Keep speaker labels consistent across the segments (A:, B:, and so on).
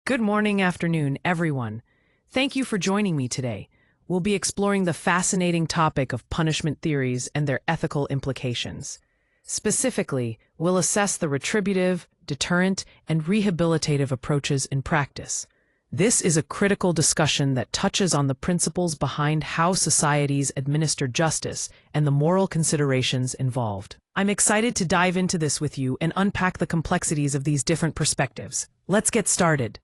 A: Good morning, afternoon, everyone. Thank you for joining me today. We'll be exploring the fascinating topic of punishment theories and their ethical implications. Specifically, we'll assess the retributive, deterrent, and rehabilitative approaches in practice. This is a critical discussion that touches on the principles behind how societies administer justice and the moral considerations involved. I'm excited to dive into this with you and unpack the complexities of these different perspectives. Let's get started.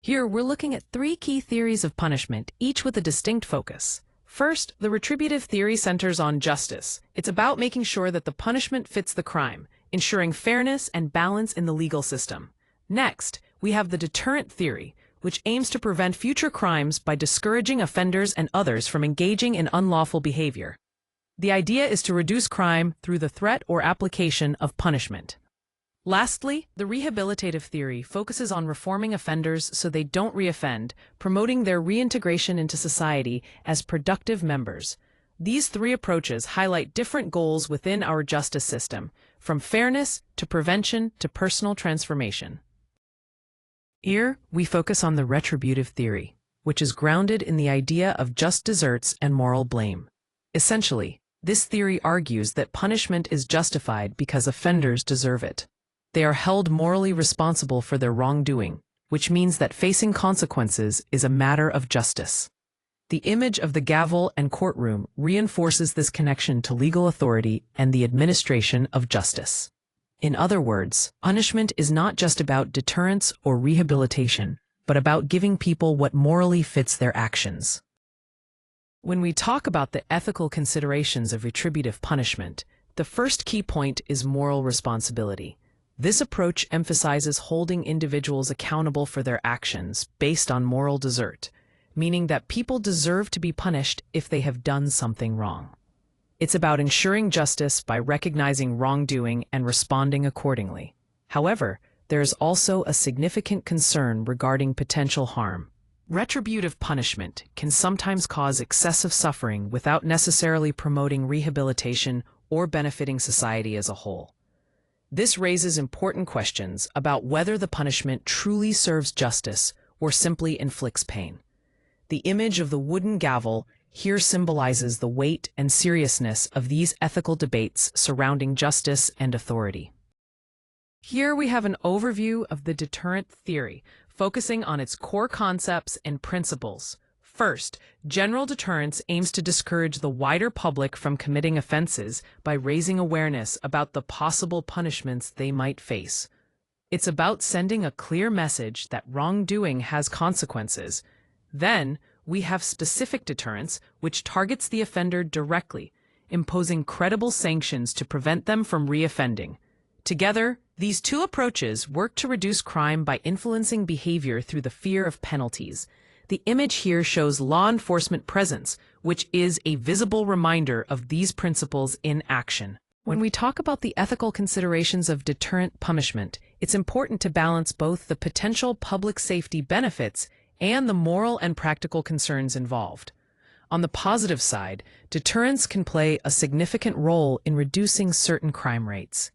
A: Here, we're looking at three key theories of punishment, each with a distinct focus. First, the retributive theory centers on justice. It's about making sure that the punishment fits the crime, ensuring fairness and balance in the legal system. Next, we have the deterrent theory, which aims to prevent future crimes by discouraging offenders and others from engaging in unlawful behavior. The idea is to reduce crime through the threat or application of punishment. Lastly, the rehabilitative theory focuses on reforming offenders so they don't reoffend, promoting their reintegration into society as productive members. These three approaches highlight different goals within our justice system, from fairness to prevention to personal transformation. Here, we focus on the retributive theory, which is grounded in the idea of just deserts and moral blame. Essentially, this theory argues that punishment is justified because offenders deserve it. They are held morally responsible for their wrongdoing, which means that facing consequences is a matter of justice. The image of the gavel and courtroom reinforces this connection to legal authority and the administration of justice. In other words, punishment is not just about deterrence or rehabilitation, but about giving people what morally fits their actions. When we talk about the ethical considerations of retributive punishment, the first key point is moral responsibility. This approach emphasizes holding individuals accountable for their actions based on moral desert, meaning that people deserve to be punished if they have done something wrong. It's about ensuring justice by recognizing wrongdoing and responding accordingly. However, there is also a significant concern regarding potential harm. Retributive punishment can sometimes cause excessive suffering without necessarily promoting rehabilitation or benefiting society as a whole. This raises important questions about whether the punishment truly serves justice or simply inflicts pain. The image of the wooden gavel here symbolizes the weight and seriousness of these ethical debates surrounding justice and authority. Here we have an overview of the deterrent theory, focusing on its core concepts and principles. First, general deterrence aims to discourage the wider public from committing offenses by raising awareness about the possible punishments they might face. It's about sending a clear message that wrongdoing has consequences. Then, we have specific deterrence, which targets the offender directly, imposing credible sanctions to prevent them from reoffending. Together, these two approaches work to reduce crime by influencing behavior through the fear of penalties. The image here shows law enforcement presence, which is a visible reminder of these principles in action. When we talk about the ethical considerations of deterrent punishment, it's important to balance both the potential public safety benefits and the moral and practical concerns involved. On the positive side, deterrence can play a significant role in reducing certain crime rates.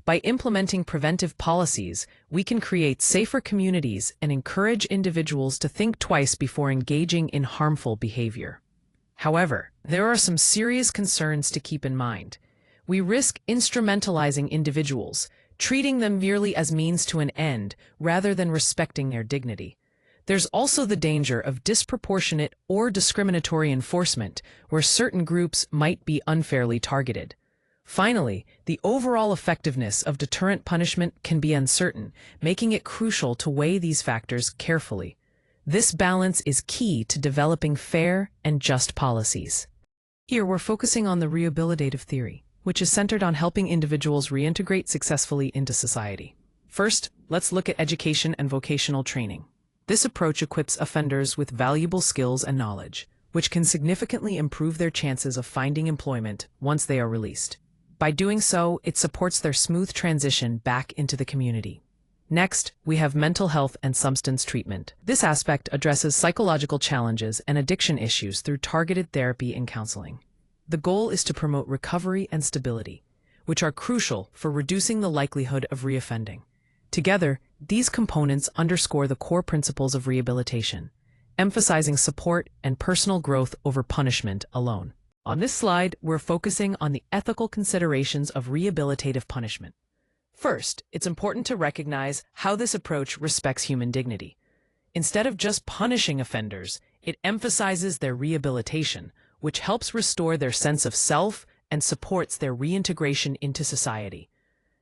A: By implementing preventive policies, we can create safer communities and encourage individuals to think twice before engaging in harmful behavior. However, there are some serious concerns to keep in mind. We risk instrumentalizing individuals, treating them merely as means to an end rather than respecting their dignity. There's also the danger of disproportionate or discriminatory enforcement, where certain groups might be unfairly targeted. Finally, the overall effectiveness of deterrent punishment can be uncertain, making it crucial to weigh these factors carefully. This balance is key to developing fair and just policies. Here we're focusing on the rehabilitative theory, which is centered on helping individuals reintegrate successfully into society. First, let's look at education and vocational training. This approach equips offenders with valuable skills and knowledge, which can significantly improve their chances of finding employment once they are released. By doing so, it supports their smooth transition back into the community. Next, we have mental health and substance treatment. This aspect addresses psychological challenges and addiction issues through targeted therapy and counseling. The goal is to promote recovery and stability, which are crucial for reducing the likelihood of reoffending. Together, These components underscore the core principles of rehabilitation, emphasizing support and personal growth over punishment alone. On this slide, we're focusing on the ethical considerations of rehabilitative punishment. First, it's important to recognize how this approach respects human dignity. Instead of just punishing offenders, it emphasizes their rehabilitation, which helps restore their sense of self and supports their reintegration into society.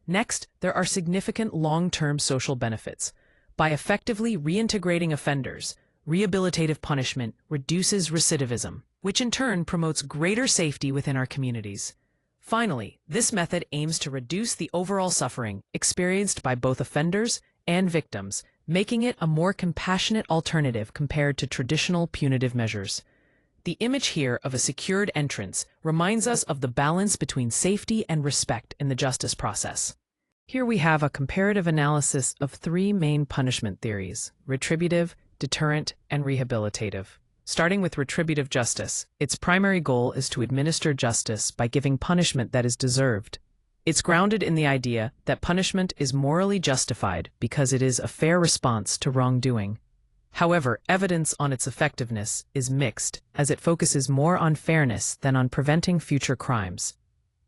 A: Next, there are significant long-term social benefits. By effectively reintegrating offenders, rehabilitative punishment reduces recidivism, which in turn promotes greater safety within our communities. Finally, this method aims to reduce the overall suffering experienced by both offenders and victims, making it a more compassionate alternative compared to traditional punitive measures. The image here of a secured entrance reminds us of the balance between safety and respect in the justice process. Here we have a comparative analysis of three main punishment theories: retributive, deterrent, and rehabilitative. Starting with retributive justice, its primary goal is to administer justice by giving punishment that is deserved. It's grounded in the idea that punishment is morally justified because it is a fair response to wrongdoing. However, evidence on its effectiveness is mixed, as it focuses more on fairness than on preventing future crimes.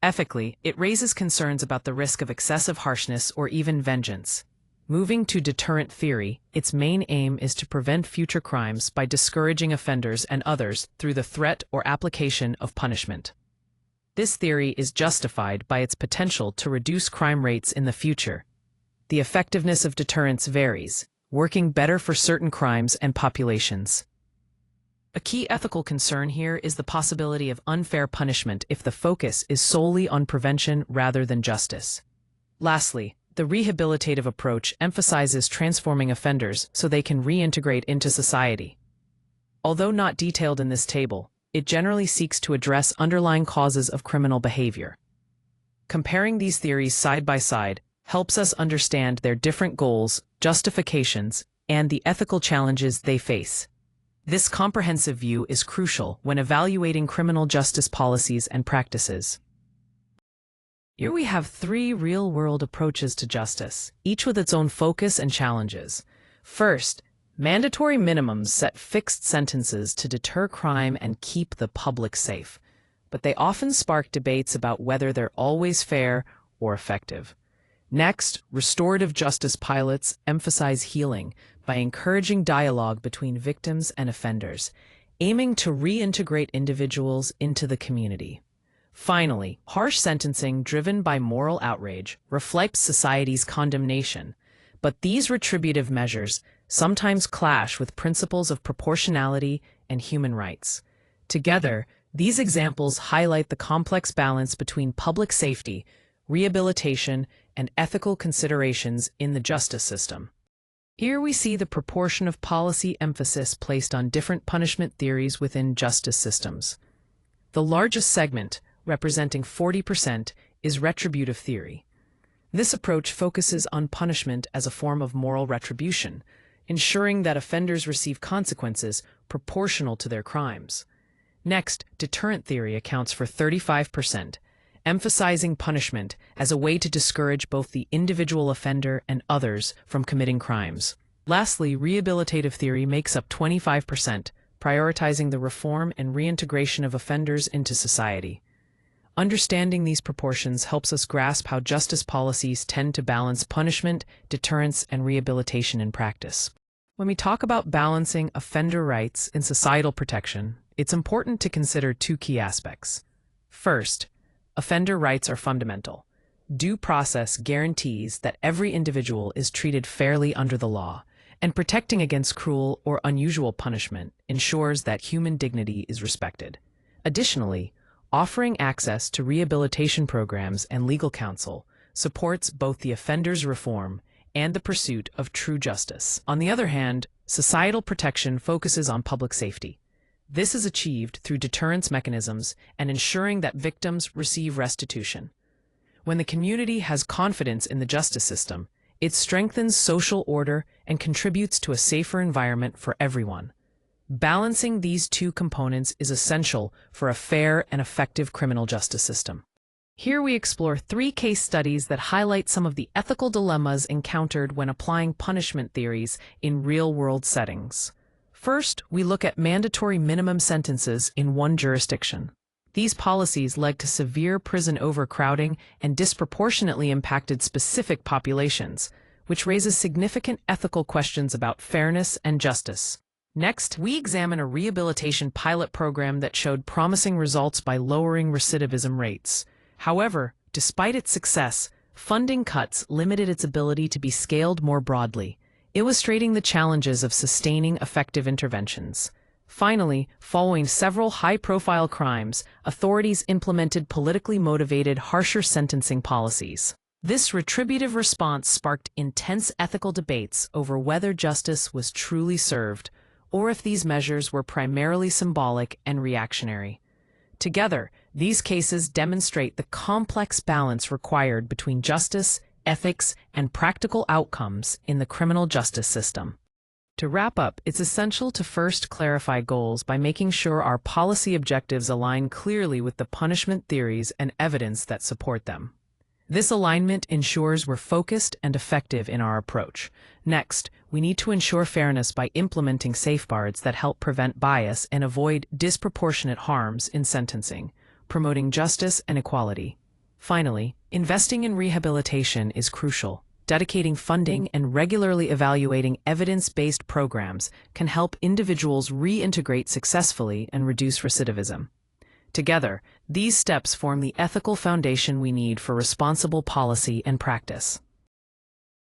A: Ethically, it raises concerns about the risk of excessive harshness or even vengeance. Moving to deterrent theory, its main aim is to prevent future crimes by discouraging offenders and others through the threat or application of punishment. This theory is justified by its potential to reduce crime rates in the future. The effectiveness of deterrence varies, working better for certain crimes and populations. A key ethical concern here is the possibility of unfair punishment if the focus is solely on prevention rather than justice. Lastly, the rehabilitative approach emphasizes transforming offenders so they can reintegrate into society. Although not detailed in this table, it generally seeks to address underlying causes of criminal behavior. Comparing these theories side by side helps us understand their different goals, justifications, and the ethical challenges they face. This comprehensive view is crucial when evaluating criminal justice policies and practices. Here we have three real-world approaches to justice, each with its own focus and challenges. First, mandatory minimums set fixed sentences to deter crime and keep the public safe, but they often spark debates about whether they're always fair or effective. Next, restorative justice pilots emphasize healing by encouraging dialogue between victims and offenders, aiming to reintegrate individuals into the community. Finally, harsh sentencing driven by moral outrage reflects society's condemnation, but these retributive measures sometimes clash with principles of proportionality and human rights. Together, these examples highlight the complex balance between public safety, rehabilitation, and ethical considerations in the justice system. Here we see the proportion of policy emphasis placed on different punishment theories within justice systems. The largest segment, representing 40%, is retributive theory. This approach focuses on punishment as a form of moral retribution, ensuring that offenders receive consequences proportional to their crimes. Next, deterrent theory accounts for 35%, emphasizing punishment as a way to discourage both the individual offender and others from committing crimes. Lastly, rehabilitative theory makes up 25%, prioritizing the reform and reintegration of offenders into society. Understanding these proportions helps us grasp how justice policies tend to balance punishment, deterrence, and rehabilitation in practice. When we talk about balancing offender rights and societal protection, it's important to consider two key aspects. First, offender rights are fundamental. Due process guarantees that every individual is treated fairly under the law, and protecting against cruel or unusual punishment ensures that human dignity is respected. Additionally, offering access to rehabilitation programs and legal counsel supports both the offender's reform and the pursuit of true justice. On the other hand, societal protection focuses on public safety. This is achieved through deterrence mechanisms and ensuring that victims receive restitution. When the community has confidence in the justice system, it strengthens social order and contributes to a safer environment for everyone. Balancing these two components is essential for a fair and effective criminal justice system. Here we explore 3 case studies that highlight some of the ethical dilemmas encountered when applying punishment theories in real-world settings. First, we look at mandatory minimum sentences in one jurisdiction. These policies led to severe prison overcrowding and disproportionately impacted specific populations, which raises significant ethical questions about fairness and justice. Next, we examine a rehabilitation pilot program that showed promising results by lowering recidivism rates. However, despite its success, funding cuts limited its ability to be scaled more broadly, illustrating the challenges of sustaining effective interventions. Finally, following several high-profile crimes, authorities implemented politically motivated, harsher sentencing policies. This retributive response sparked intense ethical debates over whether justice was truly served, or if these measures were primarily symbolic and reactionary. Together, these cases demonstrate the complex balance required between justice, ethics, and practical outcomes in the criminal justice system. To wrap up, it's essential to first clarify goals by making sure our policy objectives align clearly with the punishment theories and evidence that support them. This alignment ensures we're focused and effective in our approach. Next, we need to ensure fairness by implementing safeguards that help prevent bias and avoid disproportionate harms in sentencing, promoting justice and equality. Finally, investing in rehabilitation is crucial. Dedicating funding and regularly evaluating evidence-based programs can help individuals reintegrate successfully and reduce recidivism. Together, these steps form the ethical foundation we need for responsible policy and practice.